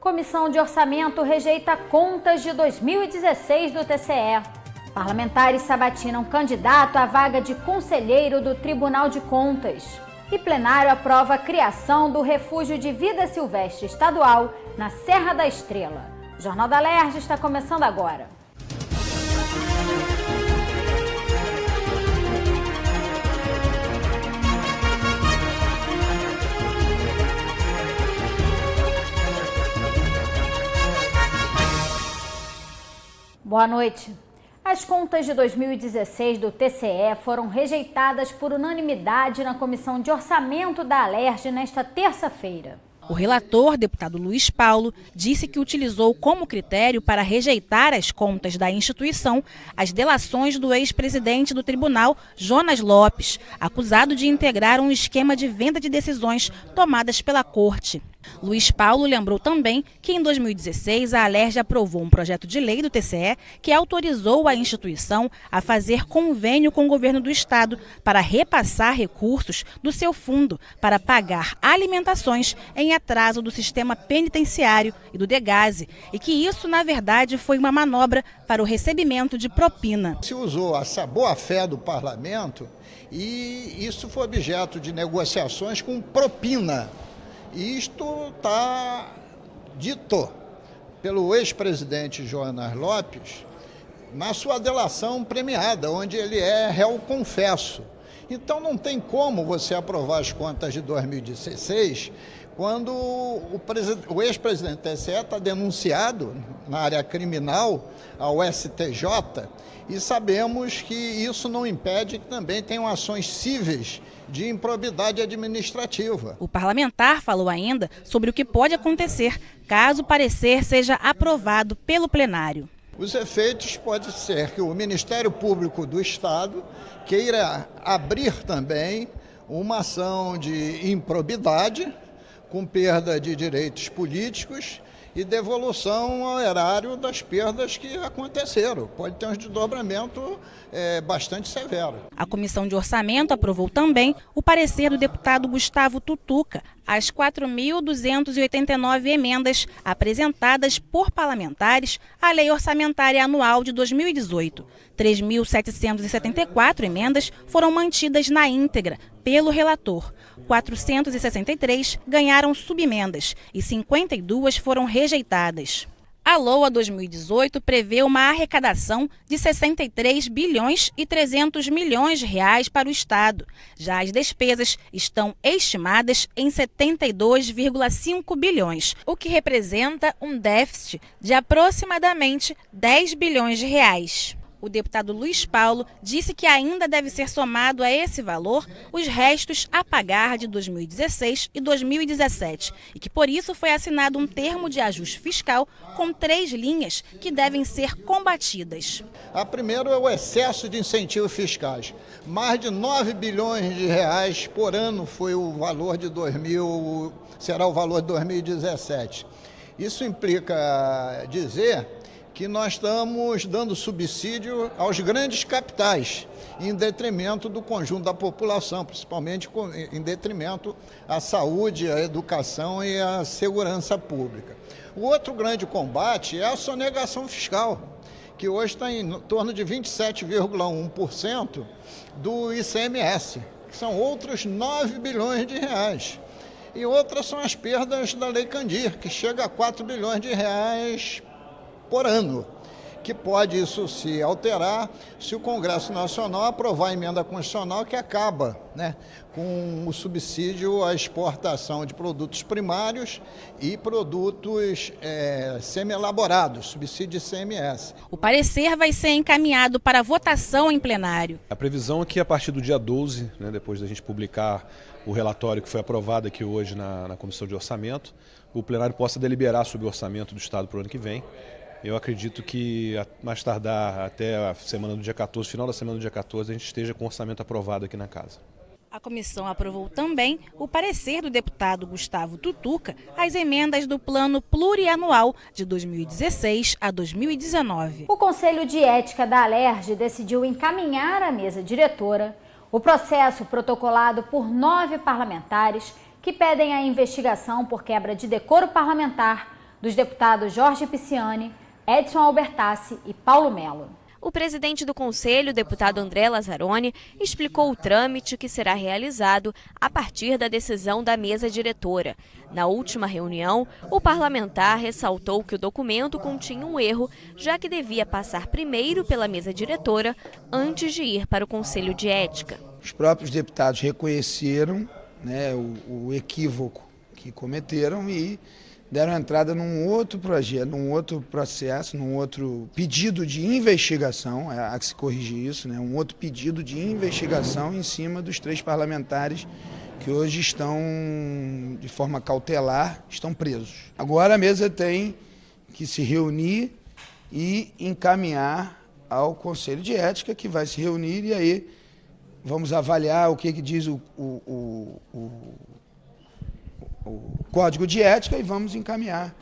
Comissão de Orçamento rejeita contas de 2016 do TCE. Parlamentares sabatinam candidato à vaga de conselheiro do Tribunal de Contas. E plenário aprova a criação do Refúgio de Vida Silvestre Estadual na Serra da Estrela. O Jornal da Alerj está começando agora. Boa noite. As contas de 2016 do TCE foram rejeitadas por unanimidade na Comissão de Orçamento da Alerj nesta terça-feira. O relator, deputado Luiz Paulo, disse que utilizou como critério para rejeitar as contas da instituição as delações do ex-presidente do tribunal, Jonas Lopes, acusado de integrar um esquema de venda de decisões tomadas pela corte. Luiz Paulo lembrou também que em 2016 a Alerj aprovou um projeto de lei do TCE que autorizou a instituição a fazer convênio com o governo do estado para repassar recursos do seu fundo para pagar alimentações em atraso do sistema penitenciário e do Degase, e que isso, na verdade, foi uma manobra para o recebimento de propina. Se usou essa boa-fé do parlamento e isso foi objeto de negociações com propina. Isto está dito pelo ex-presidente Jonas Lopes na sua delação premiada, onde ele é réu confesso. Então não tem como você aprovar as contas de 2016 quando o ex-presidente do TCE está denunciado na área criminal ao STJ e sabemos que isso não impede que também tenham ações cíveis de improbidade administrativa. O parlamentar falou ainda sobre o que pode acontecer caso o parecer seja aprovado pelo plenário. Os efeitos podem ser que o Ministério Público do Estado queira abrir também uma ação de improbidade com perda de direitos políticos e devolução ao erário das perdas que aconteceram. Pode ter um desdobramento bastante severo. A Comissão de Orçamento aprovou também o parecer do deputado Gustavo Tutuca às 4.289 emendas apresentadas por parlamentares à Lei Orçamentária Anual de 2018. 3.774 emendas foram mantidas na íntegra pelo relator. 463 ganharam subemendas e 52 foram rejeitadas. A LOA 2018 prevê uma arrecadação de 63 bilhões e 300 milhões de reais para o Estado. Já as despesas estão estimadas em 72,5 bilhões, o que representa um déficit de aproximadamente 10 bilhões de reais. O deputado Luiz Paulo disse que ainda deve ser somado a esse valor os restos a pagar de 2016 e 2017 e que por isso foi assinado um termo de ajuste fiscal com 3 linhas que devem ser combatidas. A primeira é o excesso de incentivos fiscais. Mais de 9 bilhões de reais por ano foi o valor de será o valor de 2017. Isso implica dizer que nós estamos dando subsídio aos grandes capitais, em detrimento do conjunto da população, principalmente em detrimento à saúde, à educação e à segurança pública. O outro grande combate é a sonegação fiscal, que hoje está em torno de 27,1% do ICMS, que são outros 9 bilhões de reais. E outras são as perdas da Lei Candir, que chega a 4 bilhões de reais por ano, que pode isso se alterar se o Congresso Nacional aprovar a emenda constitucional que acaba, com o subsídio à exportação de produtos primários e produtos semi-elaborados, subsídio de ICMS. O parecer vai ser encaminhado para votação em plenário. A previsão é que a partir do dia 12, depois da gente publicar o relatório que foi aprovado aqui hoje na Comissão de Orçamento, o plenário possa deliberar sobre o orçamento do Estado para o ano que vem. Eu acredito que, mais tardar até a semana do dia 14, final da semana do dia 14, a gente esteja com o orçamento aprovado aqui na casa. A comissão aprovou também o parecer do deputado Gustavo Tutuca às emendas do Plano Plurianual de 2016 a 2019. O Conselho de Ética da Alerj decidiu encaminhar à mesa diretora o processo protocolado por 9 parlamentares que pedem a investigação por quebra de decoro parlamentar dos deputados Jorge Pisciani, Edson Albertassi e Paulo Melo. O presidente do Conselho, deputado André Lazzaroni, explicou o trâmite que será realizado a partir da decisão da mesa diretora. Na última reunião, o parlamentar ressaltou que o documento continha um erro, já que devia passar primeiro pela mesa diretora antes de ir para o Conselho de Ética. Os próprios deputados reconheceram, né, o equívoco que cometeram e deram entrada num outro projeto, num outro processo, num outro pedido de investigação, há que se corrigir isso, né? Um outro pedido de investigação em cima dos 3 parlamentares que hoje estão, de forma cautelar, estão presos. Agora a mesa tem que se reunir e encaminhar ao Conselho de Ética, que vai se reunir e aí vamos avaliar o que diz o Código de Ética e vamos encaminhar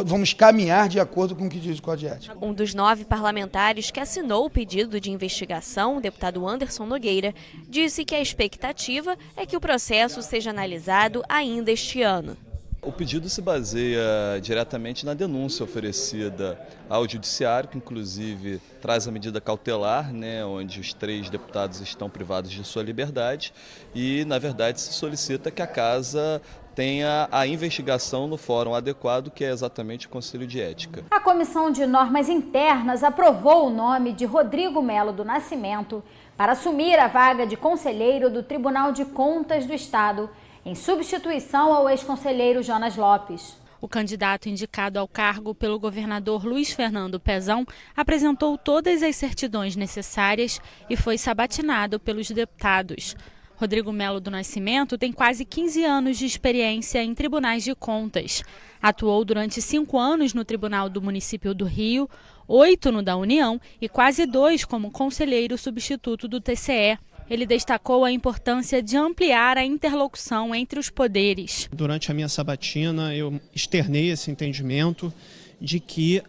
vamos caminhar de acordo com o que diz o Código de Ética. Um dos 9 parlamentares que assinou o pedido de investigação, o deputado Anderson Nogueira, disse que a expectativa é que o processo seja analisado ainda este ano. O pedido se baseia diretamente na denúncia oferecida ao Judiciário, que inclusive traz a medida cautelar, né, onde os 3 deputados estão privados de sua liberdade e, na verdade, se solicita que a Casa tenha a investigação no fórum adequado, que é exatamente o Conselho de Ética. A Comissão de Normas Internas aprovou o nome de Rodrigo Melo do Nascimento para assumir a vaga de conselheiro do Tribunal de Contas do Estado, em substituição ao ex-conselheiro Jonas Lopes. O candidato indicado ao cargo pelo governador Luiz Fernando Pezão apresentou todas as certidões necessárias e foi sabatinado pelos deputados. Rodrigo Melo do Nascimento tem quase 15 anos de experiência em tribunais de contas. Atuou durante 5 anos no Tribunal do Município do Rio, 8 no da União e quase 2 como conselheiro substituto do TCE. Ele destacou a importância de ampliar a interlocução entre os poderes. Durante a minha sabatina, eu externei esse entendimento de que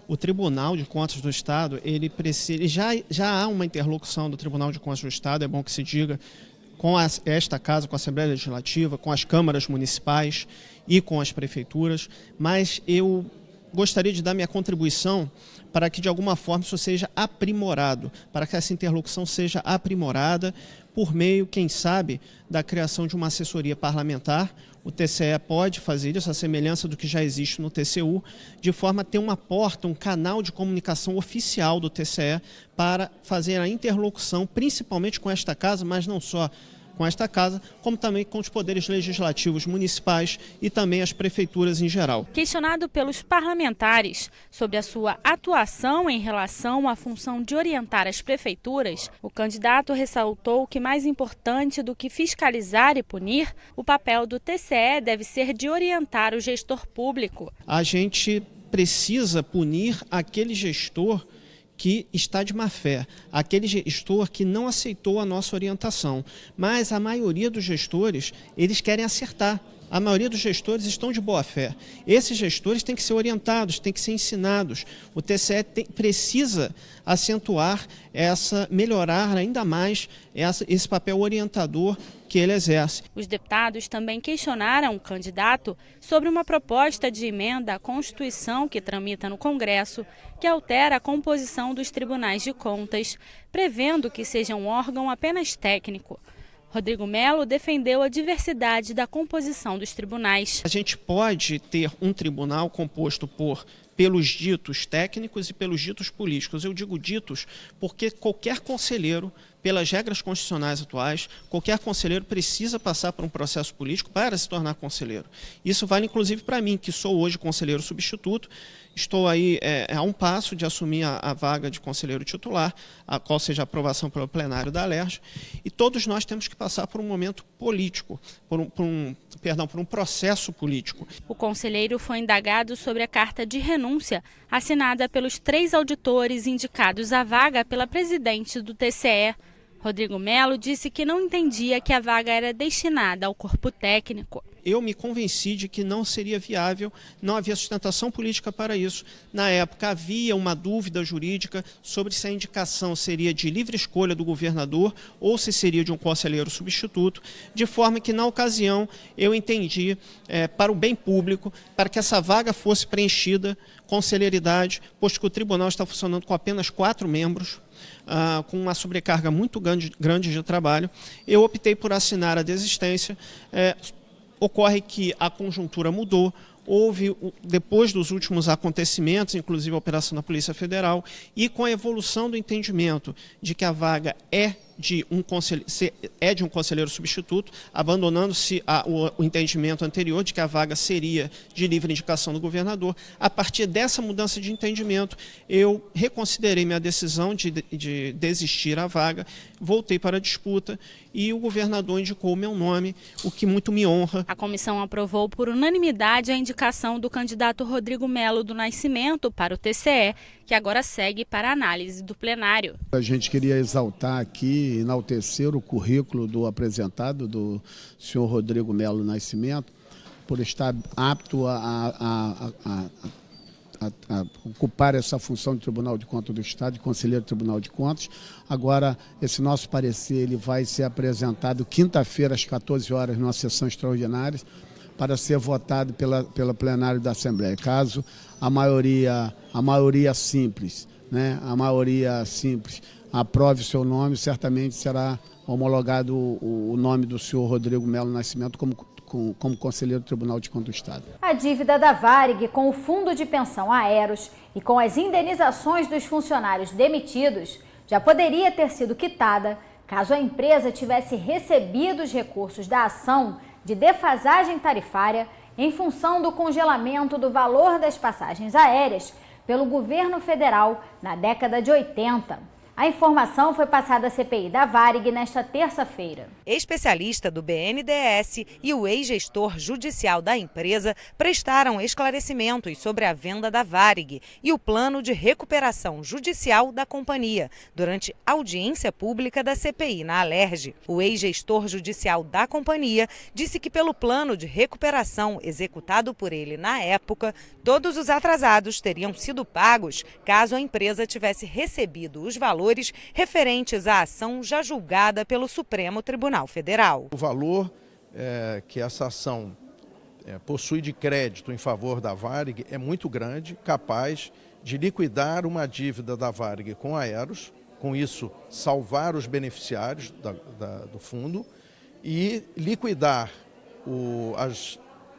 o Tribunal de Contas do Estado, já há uma interlocução do Tribunal de Contas do Estado, é bom que se diga, com esta casa, com a Assembleia Legislativa, com as câmaras municipais e com as prefeituras, mas eu gostaria de dar minha contribuição para que de alguma forma isso seja aprimorado, para que essa interlocução seja aprimorada por meio, quem sabe, da criação de uma assessoria parlamentar. O TCE pode fazer isso, a semelhança do que já existe no TCU, de forma a ter uma porta, um canal de comunicação oficial do TCE para fazer a interlocução, principalmente com esta casa, mas não só com esta casa, como também com os poderes legislativos municipais e também as prefeituras em geral. Questionado pelos parlamentares sobre a sua atuação em relação à função de orientar as prefeituras, o candidato ressaltou que mais importante do que fiscalizar e punir, o papel do TCE deve ser de orientar o gestor público. A gente precisa punir aquele gestor que está de má fé, aquele gestor que não aceitou a nossa orientação. Mas a maioria dos gestores, eles querem acertar. A maioria dos gestores estão de boa fé. Esses gestores têm que ser orientados, têm que ser ensinados. O TCE precisa acentuar melhorar ainda mais esse papel orientador que ele exerce. Os deputados também questionaram o candidato sobre uma proposta de emenda à Constituição que tramita no Congresso, que altera a composição dos tribunais de contas, prevendo que seja um órgão apenas técnico. Rodrigo Melo defendeu a diversidade da composição dos tribunais. A gente pode ter um tribunal composto pelos ditos técnicos e pelos ditos políticos. Eu digo ditos porque qualquer conselheiro, pelas regras constitucionais atuais, qualquer conselheiro precisa passar por um processo político para se tornar conselheiro. Isso vale inclusive para mim, que sou hoje conselheiro substituto. Estou aí a um passo de assumir a vaga de conselheiro titular, a qual seja a aprovação pelo plenário da Alerj. E todos nós temos que passar por um momento político, por um processo político. O conselheiro foi indagado sobre a carta de renúncia assinada pelos 3 auditores indicados à vaga pela presidente do TCE. Rodrigo Melo disse que não entendia que a vaga era destinada ao corpo técnico. Eu me convenci de que não seria viável, não havia sustentação política para isso. Na época havia uma dúvida jurídica sobre se a indicação seria de livre escolha do governador ou se seria de um conselheiro substituto, de forma que na ocasião eu entendi, para o bem público, para que essa vaga fosse preenchida com celeridade, posto que o tribunal está funcionando com apenas 4 membros, com uma sobrecarga muito grande de trabalho, eu optei por assinar a desistência. Ocorre que a conjuntura mudou, houve, depois dos últimos acontecimentos, inclusive a operação da Polícia Federal, e com a evolução do entendimento de que a vaga é de um conselheiro substituto, abandonando-se o entendimento anterior de que a vaga seria de livre indicação do governador. A partir dessa mudança de entendimento, eu reconsiderei minha decisão de desistir a vaga, voltei para a disputa e o governador indicou o meu nome, o que muito me honra. A comissão aprovou por unanimidade a indicação do candidato Rodrigo Melo do Nascimento para o TCE, que agora segue para a análise do plenário. A gente queria exaltar aqui, enaltecer o currículo do apresentado, do senhor Rodrigo Melo Nascimento, por estar apto a ocupar essa função de Tribunal de Contas do Estado, de Conselheiro do Tribunal de Contas. Agora, esse nosso parecer ele vai ser apresentado quinta-feira, às 14 horas, numa sessão extraordinária, para ser votado pela plenário da Assembleia. Caso a maioria simples, né, aprove o seu nome, certamente será homologado o nome do senhor Rodrigo Melo Nascimento como conselheiro do Tribunal de Contas do Estado. A dívida da Varig com o Fundo de Pensão Aeros e com as indenizações dos funcionários demitidos já poderia ter sido quitada caso a empresa tivesse recebido os recursos da ação de defasagem tarifária em função do congelamento do valor das passagens aéreas pelo governo federal na década de 80. A informação foi passada à CPI da Varig nesta terça-feira. Especialista do BNDES e o ex-gestor judicial da empresa prestaram esclarecimentos sobre a venda da Varig e o plano de recuperação judicial da companhia durante audiência pública da CPI na Alerj. O ex-gestor judicial da companhia disse que pelo plano de recuperação executado por ele na época, todos os atrasados teriam sido pagos caso a empresa tivesse recebido os valores referentes à ação já julgada pelo Supremo Tribunal Federal. O valor que essa ação possui de crédito em favor da Varig é muito grande, capaz de liquidar uma dívida da Varig com a Aeros, com isso salvar os beneficiários do fundo e liquidar as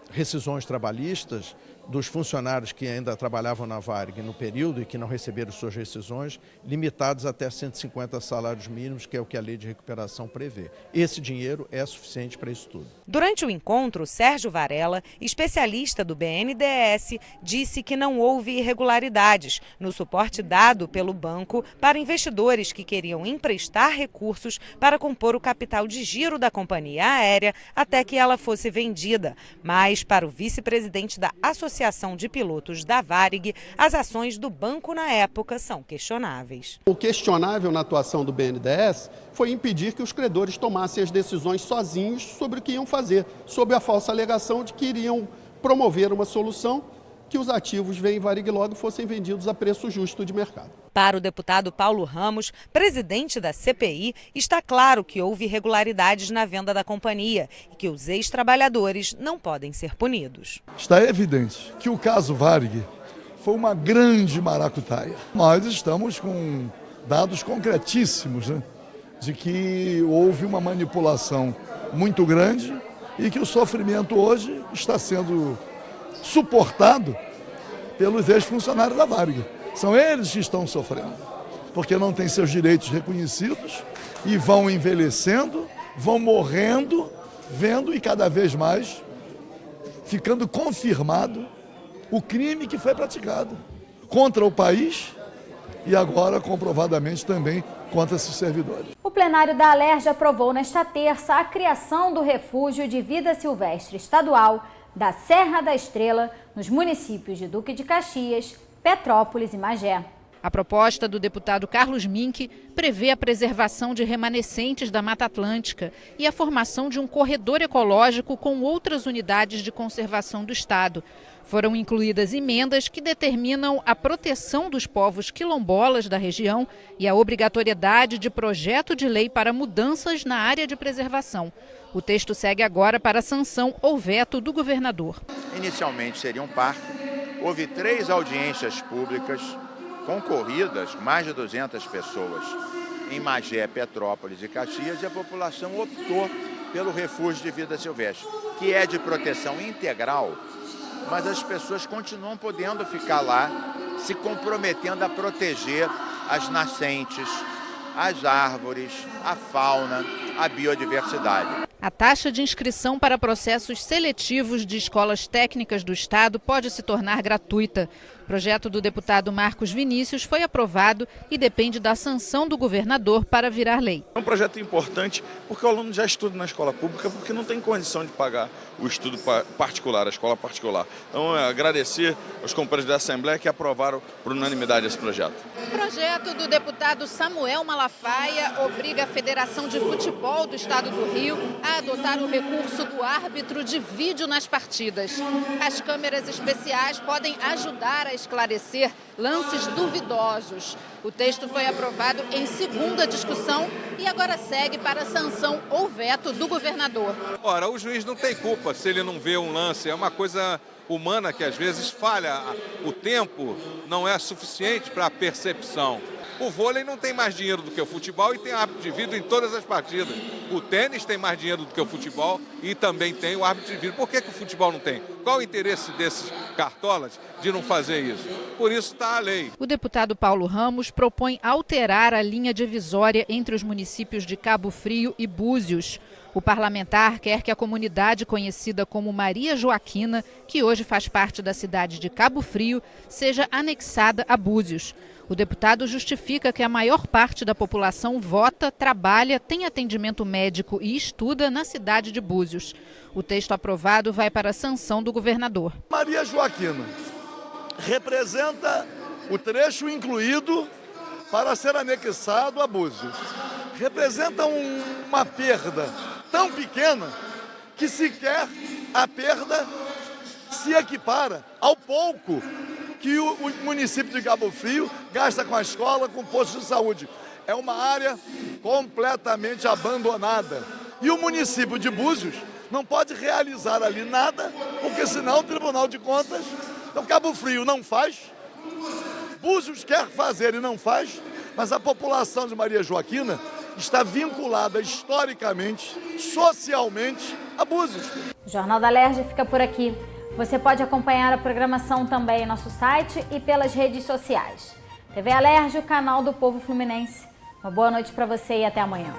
rescisões trabalhistas dos funcionários que ainda trabalhavam na Varig no período e que não receberam suas rescisões, limitados até 150 salários mínimos, que é o que a lei de recuperação prevê. Esse dinheiro é suficiente para isso tudo. Durante o encontro, Sérgio Varela, especialista do BNDES, disse que não houve irregularidades no suporte dado pelo banco para investidores que queriam emprestar recursos para compor o capital de giro da companhia aérea até que ela fosse vendida. Mas, para o vice-presidente da Associação de Pilotos da Varig, as ações do banco na época são questionáveis. O questionável na atuação do BNDES foi impedir que os credores tomassem as decisões sozinhos sobre o que iam fazer, sob a falsa alegação de que iriam promover uma solução que os ativos vem Varig logo fossem vendidos a preço justo de mercado. Para o deputado Paulo Ramos, presidente da CPI, está claro que houve irregularidades na venda da companhia e que os ex-trabalhadores não podem ser punidos. Está evidente que o caso Varig foi uma grande maracutaia. Nós estamos com dados concretíssimos, né, de que houve uma manipulação muito grande e que o sofrimento hoje está sendo suportado pelos ex-funcionários da Varig. São eles que estão sofrendo, porque não têm seus direitos reconhecidos e vão envelhecendo, vão morrendo, vendo e cada vez mais ficando confirmado o crime que foi praticado contra o país e agora comprovadamente também contra esses servidores. O plenário da Alerj aprovou nesta terça a criação do refúgio de vida silvestre estadual da Serra da Estrela, nos municípios de Duque de Caxias, Petrópolis e Magé. A proposta do deputado Carlos Mink prevê a preservação de remanescentes da Mata Atlântica e a formação de um corredor ecológico com outras unidades de conservação do Estado. Foram incluídas emendas que determinam a proteção dos povos quilombolas da região e a obrigatoriedade de projeto de lei para mudanças na área de preservação. O texto segue agora para sanção ou veto do governador. Inicialmente seria um parque, houve 3 audiências públicas concorridas, mais de 200 pessoas, em Magé, Petrópolis e Caxias, e a população optou pelo refúgio de vida silvestre, que é de proteção integral, mas as pessoas continuam podendo ficar lá, se comprometendo a proteger as nascentes, as árvores, a fauna, a biodiversidade. A taxa de inscrição para processos seletivos de escolas técnicas do Estado pode se tornar gratuita. O projeto do deputado Marcos Vinícius foi aprovado e depende da sanção do governador para virar lei. É um projeto importante porque o aluno já estuda na escola pública porque não tem condição de pagar o estudo particular, a escola particular. Então, agradecer aos companheiros da Assembleia que aprovaram por unanimidade esse projeto. O projeto do deputado Samuel Malafaia obriga a Federação de Futebol do Estado do Rio a adotar o recurso do árbitro de vídeo nas partidas. As câmeras especiais podem ajudar a esclarecer lances duvidosos. O texto foi aprovado em segunda discussão e agora segue para a sanção ou veto do governador. Ora, o juiz não tem culpa se ele não vê um lance, é uma coisa humana que às vezes falha, o tempo não é suficiente para a percepção. O vôlei não tem mais dinheiro do que o futebol e tem árbitro de vídeo em todas as partidas. O tênis tem mais dinheiro do que o futebol e também tem o árbitro de vídeo. Por que o futebol não tem? Qual o interesse desses cartolas de não fazer isso? Por isso está a lei. O deputado Paulo Ramos propõe alterar a linha divisória entre os municípios de Cabo Frio e Búzios. O parlamentar quer que a comunidade conhecida como Maria Joaquina, que hoje faz parte da cidade de Cabo Frio, seja anexada a Búzios. O deputado justifica que a maior parte da população vota, trabalha, tem atendimento médico e estuda na cidade de Búzios. O texto aprovado vai para a sanção do governador. Maria Joaquina representa o trecho incluído para ser anexado a Búzios. Representa uma perda tão pequena que sequer a perda se equipara ao pouco que o município de Cabo Frio gasta com a escola, com o posto de saúde. É uma área completamente abandonada. E o município de Búzios não pode realizar ali nada, porque senão o Tribunal de Contas... Então Cabo Frio não faz, Búzios quer fazer e não faz, mas a população de Maria Joaquina está vinculada historicamente, socialmente, a Búzios. O Jornal da Alerj fica por aqui. Você pode acompanhar a programação também em nosso site e pelas redes sociais. TV Alerj, o canal do povo fluminense. Uma boa noite para você e até amanhã.